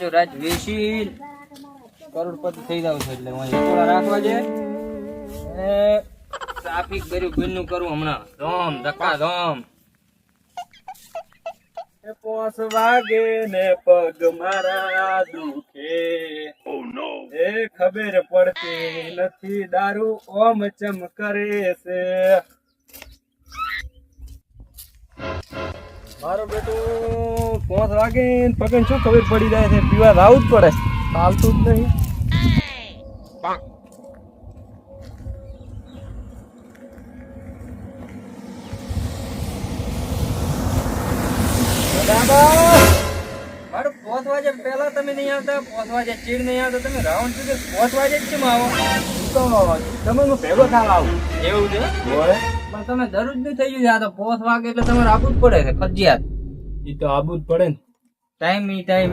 રાજો રાજ વેશી કરોડપતિ થઈ જાવ છે એટલે હું થોડા રાખવા છે ટ્રાફિક કર્યું બિલનું કરું હમણાં ધોમ ધક્કા ધોમ 5 વાગે ને પગ મારા દુખે એ ખબર પડતી નથી દારૂ ઓમ ચમ કરે છે મારો બેટો 5 વાગે પગન શું ખબર પડી જાય છે પીવા આવું જ પડે ચાલતું જ નહીં મારું 5 વાગે પહેલા તમે નહીં આવતા 5 વાગે ચીડ નહીં આવતા તમે રાઉન્ડ સુધી 5 વાગે જ કેમ આવો તો તમે હું ભેગો થાવ આવું એવું છે હોય પણ તમે દરરોજ નહીં થઈ ગયું આ તો 5 વાગે એટલે તમારે આવવું જ પડે છે ફરજિયાત ઈ તો આબુ જ પડે ને ટાઈમ ટાઈમ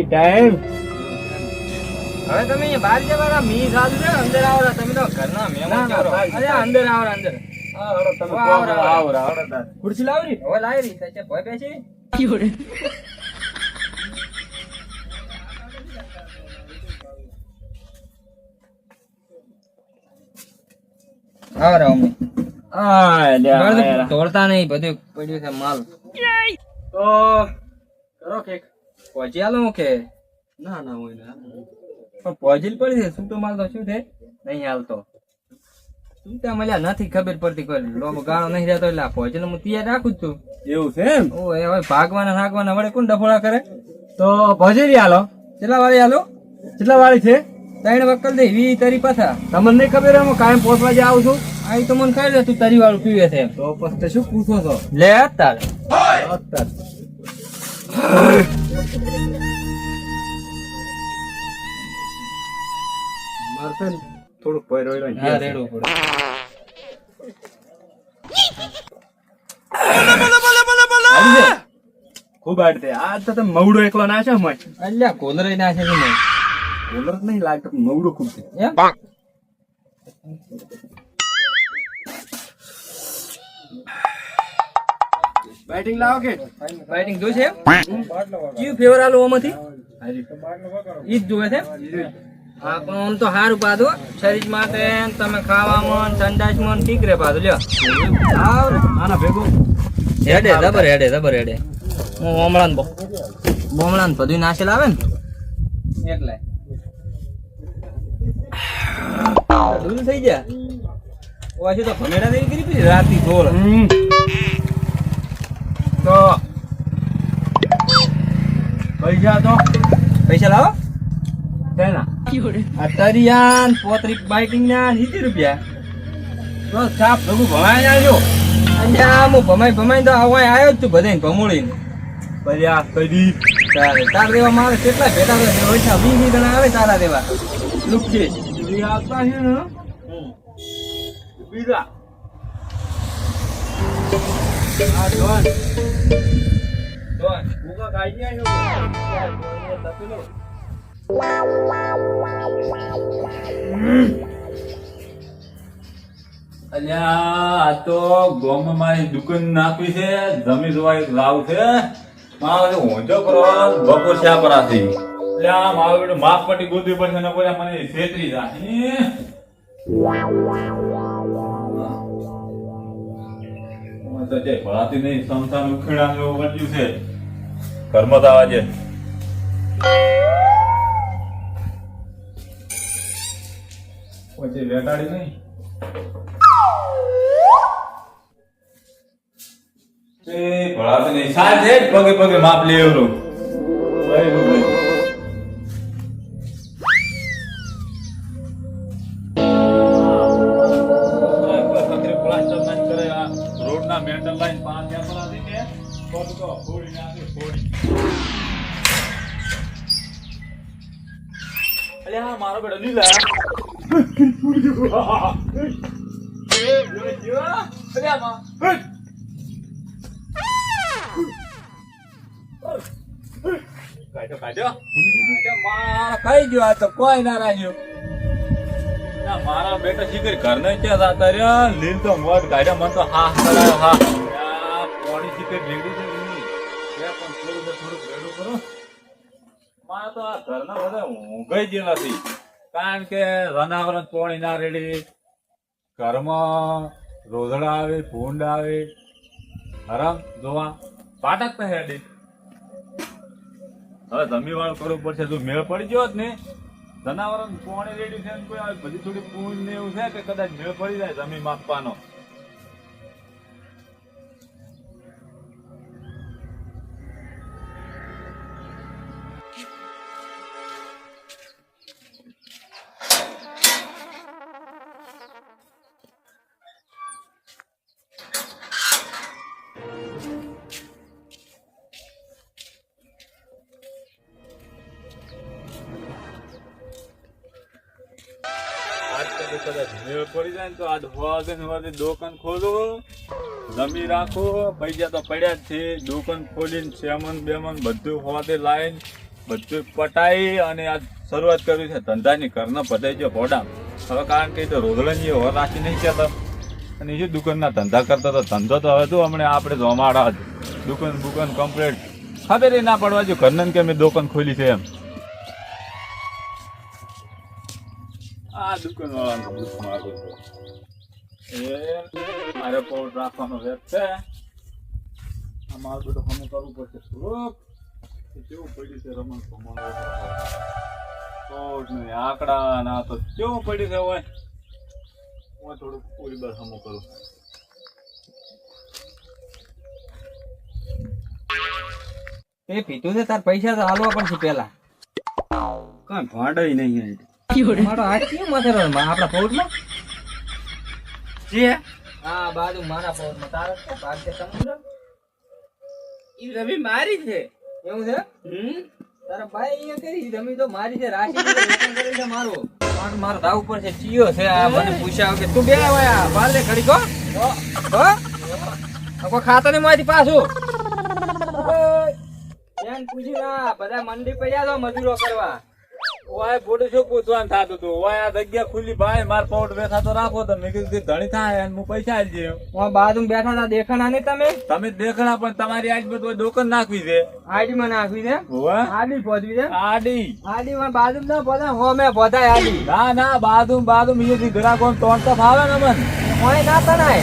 ટાઈમ હવે તમે અહીંયા બહાર જવાના મી સાધુ છે અંદર આવરા તમે તો ઘરના મહેમાન છો અરે અંદર આવરા અંદર હા હળો તમે આવરા ખુરશી લાવરી હવે લાવી રહી છે ભય બેસી આવરા અમે તોડતા નહીં બધું પડ્યું છે માલ તો કરો કેક પહોંચી આલો કે ના ના હોય ના પણ પહોંચી પડી છે શું તો માલ તો શું છે નહીં હાલતો શું ત્યાં મળ્યા નથી ખબર પડતી કોઈ લોકો ગાળો નહીં રહેતો એટલે પહોંચીને હું તૈયાર રાખું જ છું એવું છે એમ ઓ એ હવે ભાગવાના નાખવાના વડે કોણ ડફોડા કરે તો ભજેરી હાલો કેટલા વાળી હાલો કેટલા વાળી છે 3 વકલ દે 20 તરી પાછા તમને નહીં ખબર હું કાયમ 5 વાગે આવું છું આ તો મને કહી દે તું તરી વાળું પીવે છે એમ તો પછી શું પૂછો છો લે અત્યારે મારશે ને થોડુંક પૈરોઈ હા રેડું પડે ખૂબ આડતે આ તો તમે મવડો એકલો નાશે મય અલ્યા કોલરે નાખે છે મેં બોલર નહીં લાગતો મવડો ખૂબ છે એમ બેટિંગ લાવો કે ફાઇટિંગ જોશે કયું ફેવર આલો ઓમાંથી ઈ જ જોવે છે હા પણ આમ તો સારું પાછું શરીર માટે તમે ખાવામાં સંડાસમાં ઠીક રે પાછું લ્યો આના ભેગું હેડે જબર હેડે હું બોમણાન બધું નાશેલ આવે ને એટલે દૂર થઈ ગયા ઓછી તો ભમેડા નહીં કરી પડી રાતી ઢોળ તો પૈસા લાવો તેના આ તરિયાન પોત્રીક બાઇકિંગ ના 70 રૂપિયા તો સાપ ભગું ભમાઈ નાખજો અહીંયા હું ભમાઈ તો આવાય આવ્યો જ છું બધાને ભમોળીને પર્યા કદી તાર દેવા મારે કેટલા ભેટા છે ઓછા 20 જણા આવે તારા દેવા લુખી આવતા છે ને બીજા આ જોન ભૂકા ખાઈ ગયા છો અલ્યા આ તો ગામમાં મારી દુકાન નાખવી છે જમી જોવા એક લાવ છે મારો ઊંચો કરો બપોર શા પર આથી એટલે આ મારો બેટો માપ પટ્ટી ગોદવી પડશે ને બોલ્યા મને છેતરી જાય તો જે ભળાતી નહીં સંસાર ઉખેડા એવું બન્યું છે ઘરમાં તો આવા છે પછી વેટાડી નહીં ભળાતી નહીં સાહેબ છે પગે પગે માપ લે એવું રોડના મેન્ટલ લાઈન 5 પર હતી કે પગ તો ફોડી નાખે ફોડી અલ્યા મારો બેટો લીલા ખાઈ ગયો આ તો કોઈ ના રાખ્યો મારા બેટા શીખર ઘર ને ત્યાં જતા રહ્યા લીલ તો મોત ગાડ્યા મન તો હા કરાયો હા પોણી શીખર ભેગી છે પણ થોડું ભેડું કરો મારે તો આ ઘરના બધા ઊંઘાઈ જ નથી. કારણ કે રનાવરણ પોણી ના રેડી, ઘરમાં રોધડા આવે, ભૂંડ આવે, હરામ જોવા પાટક તો હેડી. હવે જમી વાળું કરવું પડશે. જો મેળ પડી ગયો જ ને, જનાવરણ પોણી રેડી છે ને કોઈ આવી બધી થોડી પૂંજ ને એવું છે કે કદાચ મેળ પડી જાય જમી માપવાનો. કદાચ મેળ પડી જાય ને તો આજ હોવાથી દુકાન ખોલો, જમી રાખો. પૈસા તો પડ્યા જ છે. દુકાન ખોલીને સેમન બેમન બધું હોવાથી લાવીને બધું પટાઈ અને આજ શરૂઆત કરી છે ધંધાની. ઘરના પધાઈ ગયો ભોડા. હવે કારણ કે તો રોધડાની હોર રાખી નહીં કહેતા અને એ દુકાનના ધંધા કરતા તો ધંધો તો હવે તો હમણાં આપણે જોમાડા જ દુકાન બુકાન કમ્પ્લીટ ખબર ના પડવા જો ઘરના કે મેં દુકાન ખોલી છે એમ. આ દુકાન વાળાનો દુઃખ મારું એ મારે પોટ રાખવાનો વેત છે. આ મારું બધું હમું કરવું પડશે. થોડુંક કેવું પડ્યું છે રમણ ભમણ પોટ ને આંકડા ના તો કેવું પડ્યું છે હોય. હું થોડુંક પૂરી બાર હમું કરું. એ પીતું છે તાર પૈસા તો હાલવા પડશે પેલા. કઈ ભાડે નહીં. મારો હાથ કેમ મથેરો આપણા પૌડમાં જે હા બાજુ મારા પૌડમાં તારો છે ભાગ છે સમુદ્ર ઈ રવિ મારી છે એવું છે. તારા ભાઈ અહીંયા કરી રમી તો મારી છે. રાશિ કરી છે મારો દાવ ઉપર છે ચિયો છે. આ મને પૂછ્યા કે તું બે આવ્યા બાર લે ઘડી કો કોઈ ખાતો નહીં માંથી પાછું એમ પૂછી ના બધા મંડી પડ્યા તો મજૂરો કરવા. ઓય બોડું શું પૂછવાનું થતું હતું. ઓય આ જગ્યા ખુલ્લી ભાઈ માર પોટ બેઠા તો રાખો. તો મેં કીધું ધણી થાય અને હું પૈસા આલજે. હું બાજુ બેઠા હતા દેખાણા નહીં તમે. તમે દેખણા પણ તમારી આજ બધું દુકાન નાખવી છે. આડી માં નાખવી છે. ઓય આડી પહોંચવી છે. આડી આડી માં બાજુ ના બધા હોમે બધાય આડી. ના ના બાદુ અહીંયાથી ગ્રાહકો તોડ તો ફાવે ને મન. હોય ના તનાય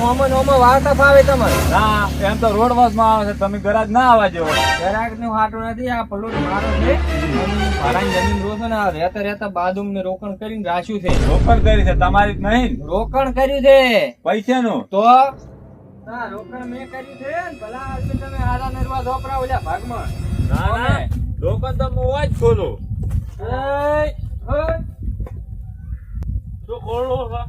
હોમન હોમો વાળતા ફાવે તમને. ના એમ તો રોડ બસ માં આવે છે. તમે ગરાજ ના આવવા જેવો. ગરાક નું હાટું નથી. આ પલોટ મારો છે. મારાની જમીન રો છે ને રહેતા રહેતા બાજુ ને રોકણ કરીને રાખ્યું છે. રોકડ કરી છે તમારી જ નહીં. રોકણ કર્યું છે પૈસાનું તો ના રોકણ મેં કર્યું છે ને ભલા આદમી તમે હારા નરવા ધોપરા ઓલા ભાગમાં. ના ના રોકડ તો હું જ ખોલું. શું ખોલો છો?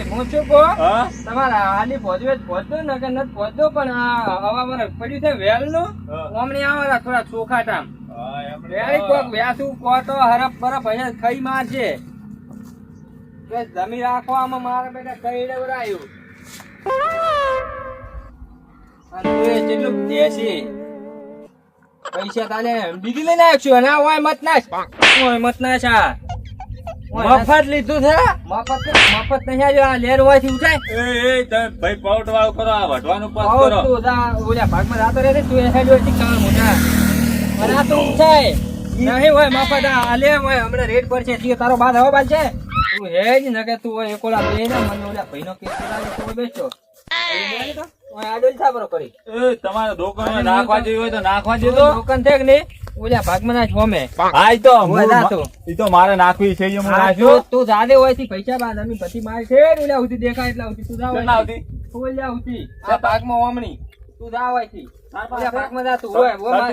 હું શું કહું હા તમારા હાલી પહોંચજો ને કે નથી પહોંચજો પણ આ હવા મને પડ્યું છે વેલ નું ઓમણી આવેલા થોડા ચોખા ટામ વેરી કોક વ્યાસું કો તો હરફ બરફ હશે ખાઈ મારશે કે જમી રાખવામાં મારા બેટા કઈ ડવરાયું અને તું એ જેટલું દેશી પૈસા તાલે બીજી લઈને આવ્યો અને આ ઓય મત નાશ ઓય મત નાશ આ મફત લીધું છે. મફત નહીં આવ્યો. આ લેર હોયથી ઉઠાય. એ તમે ભાઈ પાઉટ વાળું કરો. આ વઢવાનું પાસ કરો. તું ઓલા ભાગમાં જાતો રહે તું એ હેડ હોય કામ મોટા અને આ તો ઉઠાય નહીં હોય મફત. આ લે હોય હમણાં રેટ પર છે. તારો બાદ હવા બાદ છે. તું હેજ ન કે તું હોય એકોલા બે ને મને ઓલા ભાઈનો કેસ કરાવે તો બેસજો આડોલ સાબરો કરી. એ તમારે દુકાન નાખવા જેવી હોય તો નાખવા જેતો. દુકાન છે કે નહીં ઓલા ભાગમાં ના છોમે. હા ઈ તો મારે નાખવી છે. હું નાખ્યો. તું જાદે હોય થી પૈસા બાદ અમે પછી માર છે ઓલા સુધી દેખાય એટલા સુધી તું જાવ કેટલા આવતી? ઓલા સુધી આ ભાગમાં ઓમણી તું જાવ હોય થી ઓલા ભાગમાં જા તું હોય વો માર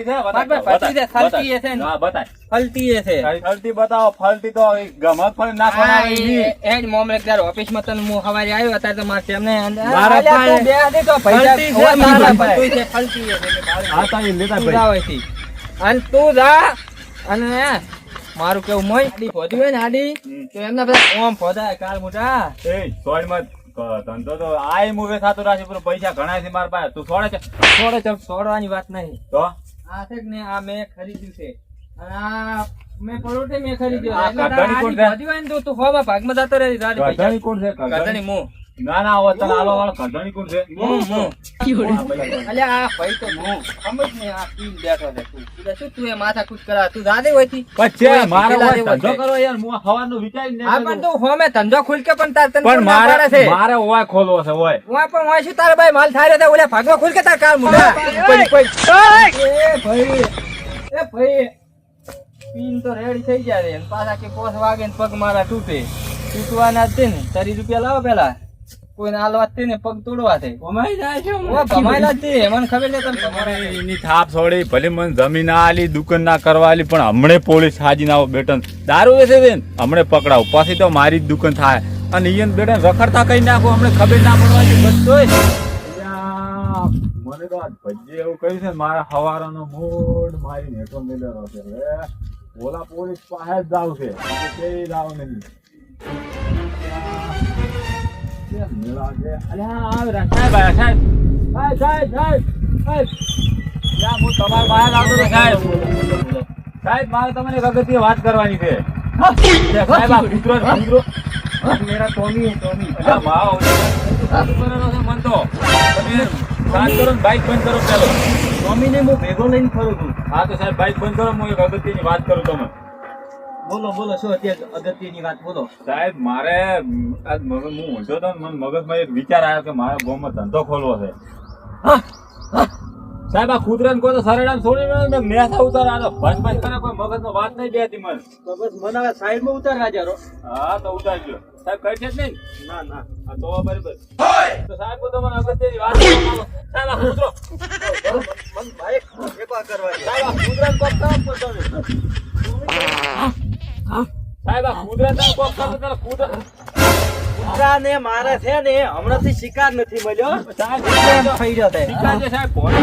પછી છે ફલતી છે ને. હા બતાય. ફલતી છે ફલતી બતાવો. ફલતી તો ગમત ફળ નાખવાના આવે ઈ. એ જ મોમરે તાર ઓફિસ માં તને હું હવારે આવ્યો અત્યારે તો માર તેમને મારા પાસે બે દે તો પૈસા ફલતી છે, મારા મારા બધું છે ફલતી છે. હા તો ઈ લેતા તું ભાઈ. જાવ હોય થી અને તું જા અને મારું કેવું મોય આડી ફોધી હોય ને આડી તો એમના બધા ઓમ ફોદાય કાળ મોટા. એ સોળમાં ધંધો તો આય મુવે થાતો રાખી પણ પૈસા ઘણા છે મારા પાસે. તું છોડે છે. છોડવાની વાત નહીં. તો આ છે કે ને આ મેં ખરીદ્યું છે અને આ મેં પરોઠે મેં ખરીદ્યો આ એટલે ગધેડી આડી કોણ છે? ફોધી હોય ને તો તું હોમાં ભાગમાં જતો રહે. ગધેડી કોણ છે? ગધેડી મું ના ના હવે તને આલો વાળો કઢણી કોણ છે અલ્યા આ ભાઈ તો હું સમજ ને આ પીન બેઠો છે તું એટલે શું તું એ માથા કૂટ કરા તું જાદે હોયથી પછી મારો પેલા હોય જેવો ધંધો છે. કરો યાર હું સવારનું વિચારીને આ પણ તું હોમે ધંધો ખુલ કે પણ તાર તને પણ કોણ ના પાડે છે મારે ઓય ખોલવો છે ઓય હું પણ હું શું તારા ભાઈ માલ થાય છે ઓલે ભાગવા ખુલ કે તાર કાલ મુડા એ ભાઈ પીન તો રેડી થઈ ગયા રે અને પાછા કે પોસ વાગે ને પગ મારા તૂટે તૂટવાના જ છે ને 30 રૂપિયા લાવો પેલા કોઈને હાલવા જ ને પગ તોડવા છે કમાઈ જાય છે કમાયેલા જ છે મને ખબર છે તમે કમાયેલા છે. એની થાપ છોડી ભલે મને જમીન આલી દુકાન ના કરવા આલી પણ હમણે પોલીસ હાજી ના બેટન દારૂ વેચે છે ને હમણે પકડાવ પછી તો મારી જ દુકાન થાય અને ઈયન બેટન રખડતા કઈ નાખો હમણે ખબર ના પડવાની બધોય મને તો આ ભજ્જે એવું કહ્યું છે ને મારા હવારાનો મૂડ મારી નેટો મેલેલો છે હવે ઓલા પોલીસ પાસે જ જાવ છે કે જાવ નહીં કેમ મેળા છે અલ્યા આવે રા સાહેબ આયા સાહેબ સાહેબ સાહેબ યા હું તમારા બહાર આવતો તો સાહેબ સાહેબ મારે તમને એક અગત્ય વાત કરવાની છે સાહેબ આ કૂતરો મેરા ટોમી હે ટોમી અલ્યા માવો કરેલો છે મન તો તમે શાંત કરો ને બાઈક બંધ કરો પેલો ટોમી ને હું ભેગો લઈને ફરું છું હા તો સાહેબ બાઈક બંધ કરો હું એક અગત્યની વાત કરું તમને બોલો બોલો શું અત્યારે અગત્યની વાત બોલો સાહેબ મારે આજ મગજ હું ઊંધો તો મને મગજમાં એક વિચાર આવ્યો કે મારે ગામમાં ધંધો ખોલવો છે સાહેબ આ કૂતરાને કોઈ તો સરેડામ છોડી મેં મેસા ઉતાર આ તો ભસ ભસ કરે કોઈ મગજમાં વાત નહીં બેતી મને તો બસ મને સાઈડ માં ઉતાર રાજારો હા તો ઉતારજો સાહેબ કઈ છે જ નહીં ના ના હા તો બરાબર તો સાહેબ તો મને અગત્યની વાત કરવાનો. સાહેબ આ કૂતરો મન ભાઈ એપા કરવા સાહેબ આ કૂતરાને કોક કામ કરતો ને સાહેબ આ કૂતરાને કોક કામ કરતો કૂતરા કૂતરા ને મારે છે ને હમણાંથી શિકાર નથી મળ્યો સાહેબ એમ થઈ રહ્યો છે શિકાર છે સાહેબ ભોળો.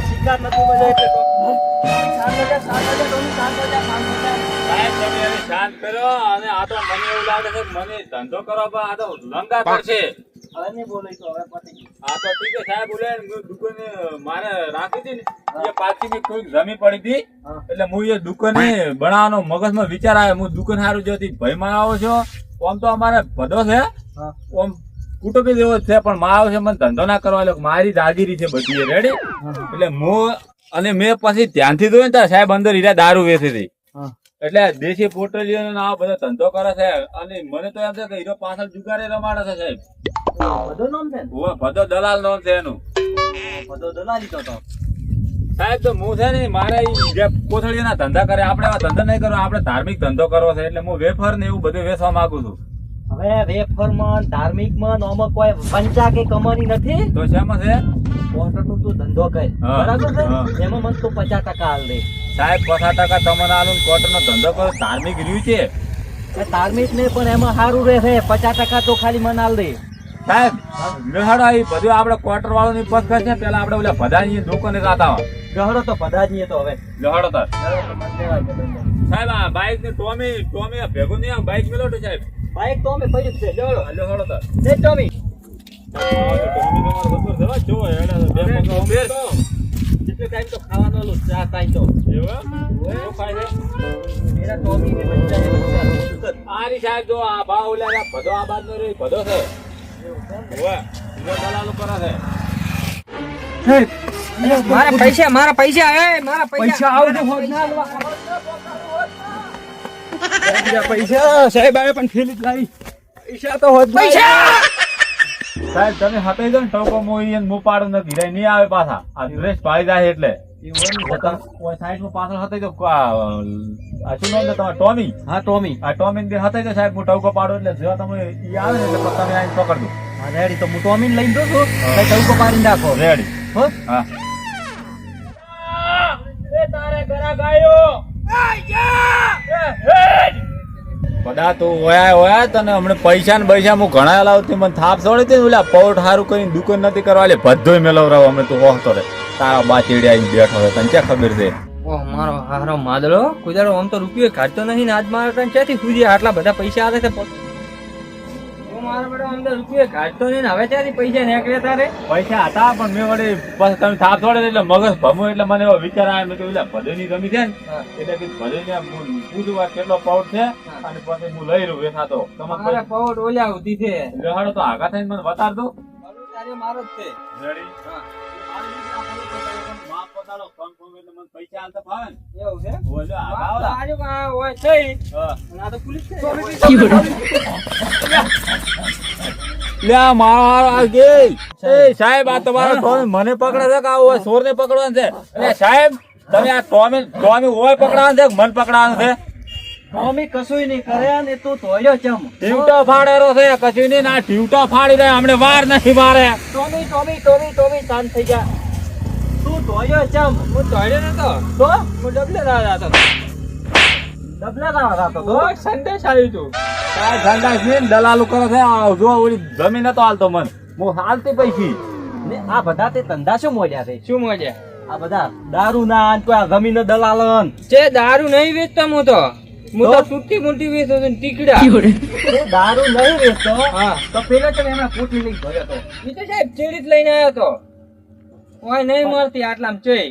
શિકાર નથી મળ્યો એટલે તો સાહેબ તમે એને શાંત કરો અને આ તો મને એવું લાગે છે કે મને ધંધો કરવા પર આ તો લંગા પડશે હવે નહીં બોલે તો હવે પતી ગયું. આ તો ઠીક છે સાહેબ બોલે દુકાને મારે રાખી હતી ને એ પાછી કોઈ જમી પડી હતી એટલે હું એ દુકાને બનાવવાનો મગજમાં વિચાર આવ્યો હું દુકાન સારું જોતી ભાઈ માં આવો છો આમ તો અમારે બધો છે હા. આમ કુટુંબી જેવો જ છે પણ માં આવે છે મને ધંધો ના કરવા એટલે મારી દાગીરી છે બધી રેડી એટલે હું અને મેં પછી ધ્યાનથી જોયું ને ત્યારે સાહેબ અંદર હીરા દારૂ વેચી હતી હા. એટલે દેશી પોટલીઓ ને આ બધો ધંધો કરે છે અને મને તો એમ છે કે હીરો પાછળ જુગારે રમાડે છે સાહેબ બધો નામ છે ને? ઓવે બધો દલાલ નો છે એનું બધો દલાલી તો સાહેબ તો હું છે ને મારે ઈ જે કોથળીઓના ધંધા કરે આપણે એવા ધંધા નહીં કરો આપણે ધાર્મિક ધંધો કરવો છે એટલે હું વેફર ને એવું બધું વેચવા માંગુ છું હવે વેફર માં ધાર્મિક માં આમાં કોઈ પંચા કે કમાની નથી તો શેમાં છે કોન્ટ્રાક્ટ નું તું ધંધો કર હા. બરાબર છે હા. એમાં મને તો 50% હાલ દે સાહેબ 50% તમને આલું કોટન નો ધંધો કરો ધાર્મિક રહ્યું છે એ ધાર્મિક ને પણ એમાં સારું રહેશે 50% તો ખાલી મને હાલ દે સાહેબ મેહાડો એ બધું આપણે ક્વાર્ટર વાળો ની પગ છે પેલા આપણે ઓલા ભદાની દુકાને જાતા હોય ગહડો તો પધારીએ તો હવે લહાડો તાર ગહડો તો મને દેવા છે ધંધો. સાહેબ આ બાઈક ને ટોમી ભેગું નહીં બાઈક મેલો તો સાહેબ બાઈક તો અમે પડ્યું જ છે લેવડો લહાડો તાર એ ટોમી ટોમી નો મારો બપોર જવા જો એડા બે પગ ઉમેર જેટલે ટાઈમ તો ખાવાનો ઓલું ચા કાઈ તો એવા શું ખાય છે મેરા ટોમી ને બચ્ચા ને બચ્ચા આરી સાહેબ જો આ બા ઓલા ભદો આ બાદ નો રે ભદો છે ઓવે જો દલાલો કરે છે મારા પૈસા એ મારા પૈસા આવ તો હોત ના પૈસા સાહેબ આવે પણ થેલી જ લાવી પૈસા તો હોત સાહેબ તમે હતાઈ દો ને ટોકો મોઈ અને મો પાડું નથી રે નહીં આવે પાછા આ ડ્રેસ પાડી જાય એટલે સાઈડ માં પાછળ હતાઈ દો આ શું નામ છે તમારે ટોમી હા ટોમી આ ટોમી ને હતાઈ દો સાહેબ હું ટોકો પાડું એટલે જો તમે ઈ આવે ને એટલે તમે આઈને પકડ દો હા રેડી તો હું ટોમીને લઈને દઉં છું કઈ ટવકો પાડીને રાખો રેડી હો હા એ તારે ઘરા ગાયો બધા તો ઓયા તને હમણે પૈસા ને પૈસા હું ઘણા લાવતી મને થાપ છોડી હતી ને ઓલા પૌટ હારું કરીને દુકાન નથી કરવા એટલે બધોય મેલવરાવ અમે તું હોતો રે તારા બા ચીડિયા આવીને બેઠો છે તને ક્યાં ખબર છે ઓહ મારો હારો માદળો કુદાડો આમ તો રૂપિયો કાઢતો નહીં ને આજ મારા તને ક્યાંથી સુજી આટલા બધા પૈસા આવે છે મારા બેટા અંદર રૂપિયા કાઢતો નહીં ને હવે ત્યાંથી પૈસા નીકળ્યા તારે પૈસા હતા પણ મેં વળી બસ તમે થાપ છોડે એટલે મગજ ભમો એટલે મને એવો વિચાર આવે મેં કહ્યું ભજની જમી છે ને એટલે કે ભજની પૂછું આ કેટલો પાઉટ છે અને પછી હું લઈ રહ્યું વેસાતો મારા પૌડ ઓલ્યા ઉધી છે લેહાડો તો આગા થઈને મને બતાડ દો તારે મારો જ છે રેડી માપ બતાડો કન્ફર્મ એટલે મને પૈસા આલતા ફાવે ને એવું છે બોલો આગા આવલા આજુ હોય છે હા ના તો પોલીસ છે લ્યા મારા કે એ સાહેબ આ તમારો ટોમી મને પકડે છે કે આ સોર ને પકડવાનો છે એટલે સાહેબ તમે આ ટોમી હોય પકડવાનો છે કે મન પકડવાનો છે ટોમી કશું નહીં કરે ને તું ધોયો ચમ ટીવટો ફાડેરો છે કશું નહીં ના ટીવટો ફાડી દે હમણે વાર નથી મારે ટોમી શાંત થઈ જા તું ધોયો ચમ હું તોડ્યો નતો તો હું ડબલે રાહ હતો ડબલા ના રાતો તો તો સંદેશ આવ્યું તું કાંઈ ઠંડા છે ને દલાલું કરે છે આ જો ઓલી જમીન નતો હાલતો મન હું હાલતી પૈસી ને આ બધા તે ધંધા શું મોડ્યા છે શું મજા આ બધા દારૂ ના કોઈ આ જમીન દલાલન છે દારૂ નહીં વેચતો હું તો તૂટી મૂટી વેચતો છું ને ટીકડા એ દારૂ નહીં વેચતો હા તો પેલા તમે એમાં પૂછી લઈ ગયો તો ઈ તો સાહેબ ચેડી જ લઈને આવ્યો તો ઓય નહીં મળતી આટલામાં ચઈ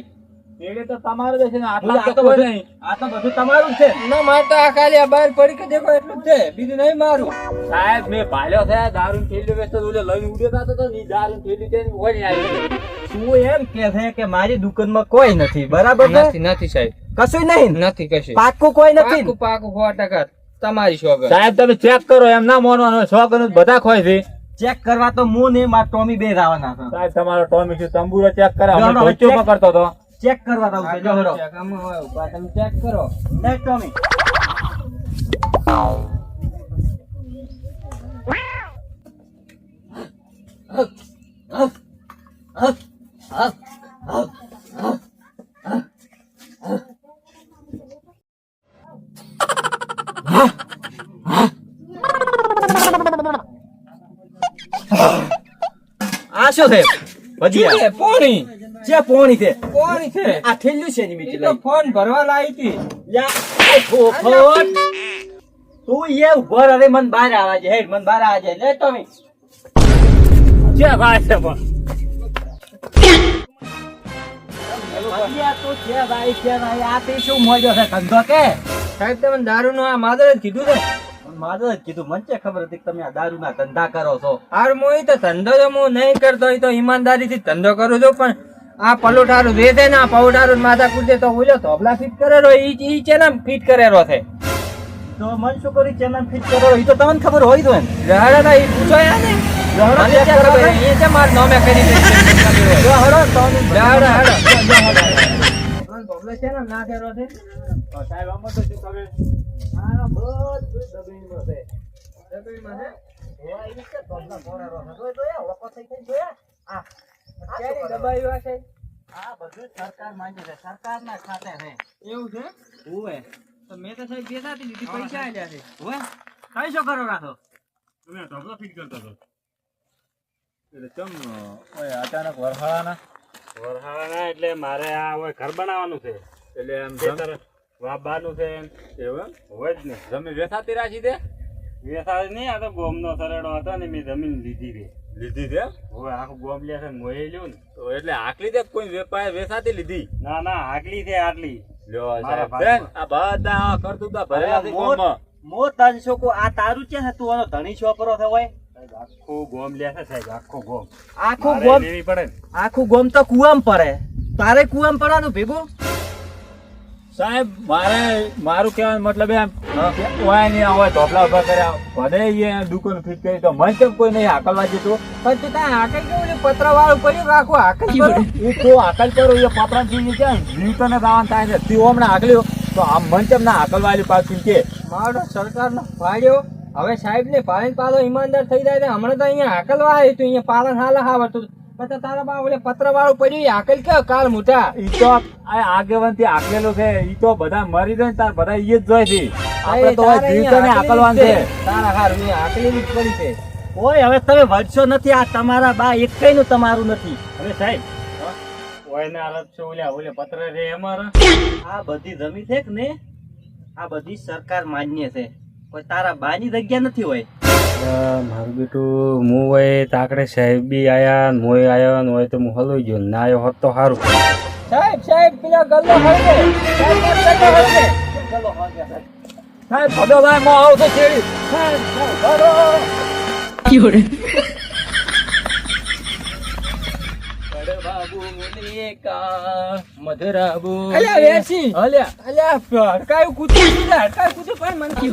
એટલે તો તમારું જ છે ને આટલા આ તો તો કોઈ બધું નહીં આ તો બધું તમારું જ છે ના મારે તો આ ખાલી આ બહાર પડી કે દેખો એટલું જ છે બીજું નહીં મારું સાહેબ મેં ભાલ્યો છે દારૂ થેલી વેચતો ઓલે લઈને ઉડ્યો થતો તો ની દારૂ થેલી તેની ઓળી આવી તું એમ કે છે કે મારી દુકાનમાં કોઈ નથી બરાબર છે નથી સાહેબ કશું નહીં નથી કશું પાક્કું કોઈ નથી પાકું 100% તમારી શોખ સાહેબ તમે ચેક કરો એમ ના માનવાનું શોખ બધા ખોય છે ચેક કરવા તો હું ને માર ટોમી બે આવવાના હતા સાહેબ તમારો ટોમી શું તંબુરો ચેક કરે ના, અમે ના, ધોચો check. પકડતો તો ચેક કરવા દઉં છે જો હરો તમે ચેક કરો લે ટોમી આ શું છે ભજીયા છે પોણી છે પોણી છે પોણી છે આ થેલ્યું છે ની ઈ મીઠી તો ફોન ભરવા લાવી હતી લ્યા ફોફટ તું એ ઉભો રહે મન બહાર આવા છે હેડ મન બહાર આવા છે લે ટોમી જે ભાઈ છે પણ ભજીયા તો છે ભાઈ આ તે શું મોજો છે ધંધો કે સાહેબ તમે દારૂ નો આ માદર જ કીધું છે મારે જ કીધું મને છે ખબર હતી કે તમે આ દારૂ ના ધંધા કરો છો હાર હું તો ધંધો તો હું નહીં કરતો એ તો ઈમાનદારી થી ધંધો કરું છું પણ આ પલોટારું દે છે ને આ પૌટારું માથા કૂદે તો ઓલો ધોબલા ફિટ કરેલો ઈ છે ને ફિટ કરેલો છે તો મન શું કરી ચેનલ ફિટ કરો એ તો તમને ખબર હોય તો એમ લહડા તો ઈ પૂછો યા ને લહડા મને check ત્યાં કરો ખબર ભાઈ. એ છે માર નામે કરી દે જો હરો ટોમી લહડા ધોબલો છે ને નાખેલો છે સાહેબ આમાં તો શું ખબર આ બધું દબીમાં છે ડબ્બીમાં છે ઓય ઈ છે ધોબલા ધોરારો છે જોયા વકો થઈ થઈ જોયા આ ક્યારે દબાવ્યું હશે આ બધું સરકાર માંગે છે સરકારના ખાતે છે એવું છે ઓય તો મેં તો સાહેબ બેસાતી લીધી પૈસા આલ્યા છે ઓય કઈ શું કરો રાખો તમે ઢોકળા ફિટ કરતો હતો એટલે ચમ ઓય અચાનક વરહાળાના એટલે મારે આ હવે ઘર બનાવવાનું છે એટલે એમ ખેતર વાવવાનું છે એમ એવું હોય જ ને જમીન વેચાતી રાખી દે વેસાજ નહીં આ તો ગોમનો સરેડો હતો ને મેં જમીન લીધી છે લીધી છે હવે આખું ગોમ લે છે મોએ લ્યું ને તો એટલે આકલી દે કોઈ વેપાર વેચાતી લીધી ના ના આટલી છે આટલી લ્યો મારા સાહેબ બેન આ બધા કરતુતા ભર્યા છે ગામમાં. મો તન છોકો આ તારું છે ને તું આનો ધણી છોકરો છે હોય સાહેબ આખું ગોમ લે છે સાહેબ આખું ગોમ આખું મારે ગોમ લેવી પડે ને આખું ગોમ તો કુવામ પડે તારે કુવામ પડવાનું ભેગું સાહેબ મારું કહેવાનું મતલબ એમ કે ઓય નહીં હોય ધોપલા ઉભા કર્યા ભલે એ દુકાન ફિટ કરી તો મને કેમ કોઈ નહીં હાકલવા જતું પણ તું ત્યાં હાકલ કેવું પત્ર વાળું પડ્યું રાખું હાકલ કરો એ તો હાકલ કરો એ પાપડા થી ક્યાં જીવ તને દાવાન થાય છે તી હમણાં હાકલ્યો તો આમ મન કેમ ના હાકલવા પાછું કે મારો સરકારનો ફાળ્યો હવે સાહેબ ને પાલન પાલો ઈમાનદાર થઈ જાય છે હમણાં તો અહીંયા હાકલવા આવ્યું તું અહીંયા પાલન હાલ આવડતું પછી તારા બા ઓલે પત્ર વાળું પડ્યું એ હાકલ કે કાળ મોટા ઈ તો આ આગેવાન થી હાકલેલો છે ઈ તો બધા મરી જાય ને તાર બધા ઈ જ જોઈ છે આપણે તો તારે જીવ અહીંયા તને હાકલવાન છે તારા હારું અહીંયા હાકલેલી જ પડી છે ઓય હવે તમે વળશો નથી આ તમારા બા એકઈ નું તમારું નથી હવે સાહેબ હોય ને હાલત છે ઓલે પત્ર છે અમારા આ બધી જમી છે કે ને આ બધી સરકાર માન્ય છે કોઈ તારા બાની જગ્યા નથી હોય મારું બેટું હું હોય તાકડે સાહેબ બી આયા ને મોય આયો ને હોય તો હું હલવી ગયો ના આવ્યો હોત તો સારું. સાહેબ પેલા ગલ્લો હળગે સાહેબ ભડો ભાઈ મો આવો તો છેડી સાહેબ ભડો બાબુ મુનિકા મધરાબુ અલ્યા વેસી અલ્યા હડકાયું કૂતું પણ મન કી